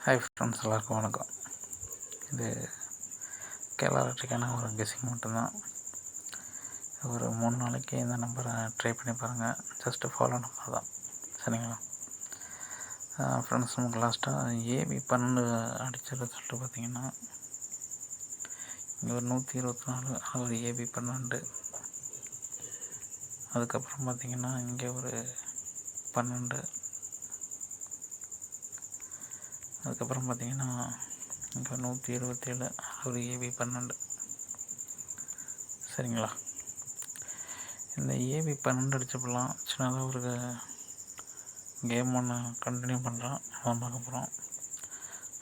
Hi friends, எல்லாருக்கும் வணக்கம். இது கேரளாட்டுக்கான ஒரு கெஸ்ஸிங் மட்டும்தான். ஒரு 3 நாளைக்கு இந்த நம்பரை ட்ரை பண்ணி பாருங்கள். ஜஸ்ட்டு ஃபாலோ நம்பர் தான், சரிங்களா? ஃப்ரெண்ட்ஸ், நமக்கு லாஸ்ட்டாக ஏபி 12 அடித்த ரிசல்ட்டு பார்த்திங்கன்னா, இங்கே ஒரு 124, ஒரு ஏபி 12. அதுக்கப்புறம் பார்த்திங்கன்னா இங்கே ஒரு 12. அதுக்கப்புறம் பார்த்திங்கன்னா இங்கே 127, ஒரு ஏபி 12, சரிங்களா? இந்த ஏபி 12 அடித்தப்பெல்லாம் சின்னதாக ஒரு கேம் ஒன்று கண்டினியூ பண்ணுறோம். அதான் பார்க்க போகிறோம்.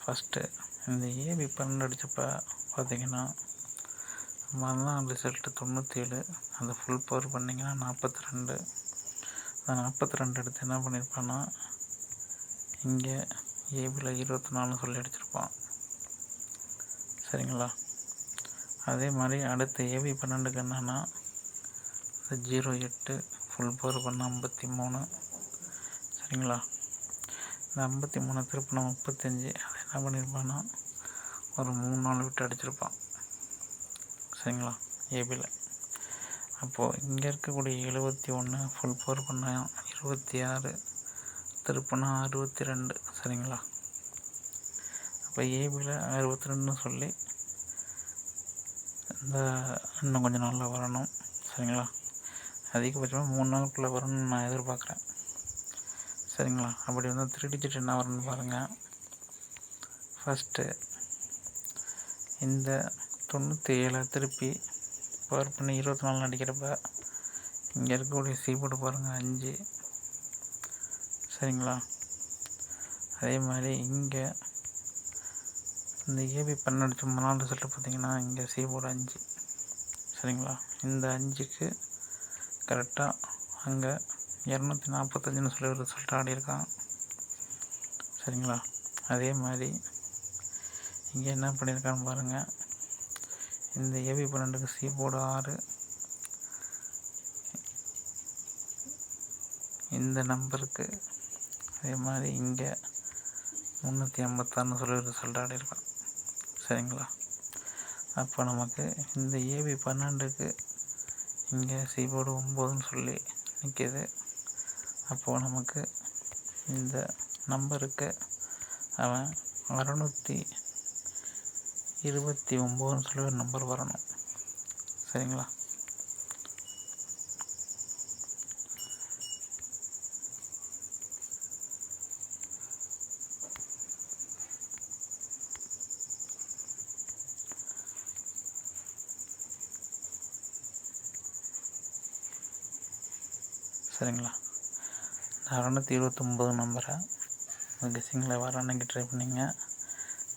ஃபஸ்ட்டு இந்த ஏபி 12 அடித்தப்போ பார்த்திங்கன்னா மறுநாள் ரிசல்ட்டு 97, அந்த ஃபுல் பவர் பண்ணிங்கன்னா 42. அந்த 42 எடுத்து என்ன பண்ணியிருப்பான்னா இங்கே ஏபியில் 24 சொல்லி அடிச்சிருப்பான், சரிங்களா? அதே மாதிரி அடுத்த ஏபி 12க்கு என்னென்னா இந்த 08 ஃபுல் பவர் பண்ண 53, சரிங்களா? இந்த 53 திருப்பின 35, அதை என்ன பண்ணியிருப்பான்னா ஒரு 3 நாள் விட்டு அடிச்சிருப்பான், சரிங்களா? ஏபியில். அப்போது இங்கே இருக்கக்கூடிய 71 ஃபுல் பவர் பண்ண 26 திருப்பினா 62, சரிங்களா? அப்போ ஏபியில் 62 சொல்லி இந்த இன்னும் கொஞ்சம் நாளில் வரணும், சரிங்களா? அதிகபட்சமாக 3 நாளுக்குள்ளே வரணும்னு நான் எதிர்பார்க்குறேன், சரிங்களா? அப்படி வந்து 3 டிஜிட் என்ன வரும்னு பாருங்கள். ஃபஸ்ட்டு இந்த 97 திருப்பி பவர் பண்ணி 24 அடிக்கிறப்ப இங்கே இருக்கக்கூடிய சீபோர்டு பாருங்கள் 5, சரிங்களா? அதே மாதிரி இங்கே இந்த ஏபி 12 அடித்த முன்னாள் ரிசல்ட்டு பார்த்திங்கன்னா இங்கே சீபோர்டு 5, சரிங்களா? இந்த 5க்கு கரெக்டாக அங்கே 245 சொல்லி ஒரு ரிசல்ட் ஆடியிருக்கான், சரிங்களா? அதே மாதிரி இங்கே என்ன பண்ணியிருக்கான்னு பாருங்கள். இந்த ஏபி 12க்கு சீபோர்டு 6, இந்த நம்பருக்கு அதே மாதிரி இங்கே 356 சொல்லி ரிசல்ட் ஆடியிருக்கான், சரிங்களா? அப்போ நமக்கு இந்த ஏபி 12க்கு இங்கே சீபோர்டு 9ன்னு சொல்லி நிற்கிது. அப்போது நமக்கு இந்த நம்பருக்கு அவன் 629ன்னு சொல்லி ஒரு நம்பர் வரணும், சரிங்களா? சரிங்களா? இந்த 629 நம்பரை கெஸ்ஸிங்கில் வர அன்றைக்கி ட்ரை பண்ணிங்க.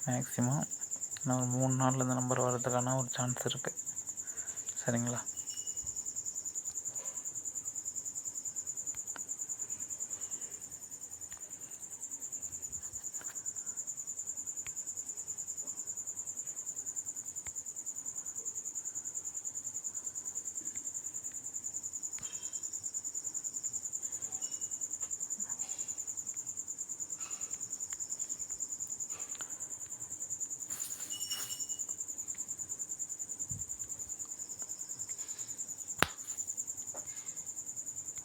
மேக்ஸிமம் இன்னும் ஒரு 3 நாளில் இந்த நம்பர் வர்றதுக்கான ஒரு சான்ஸ் இருக்குது, சரிங்களா?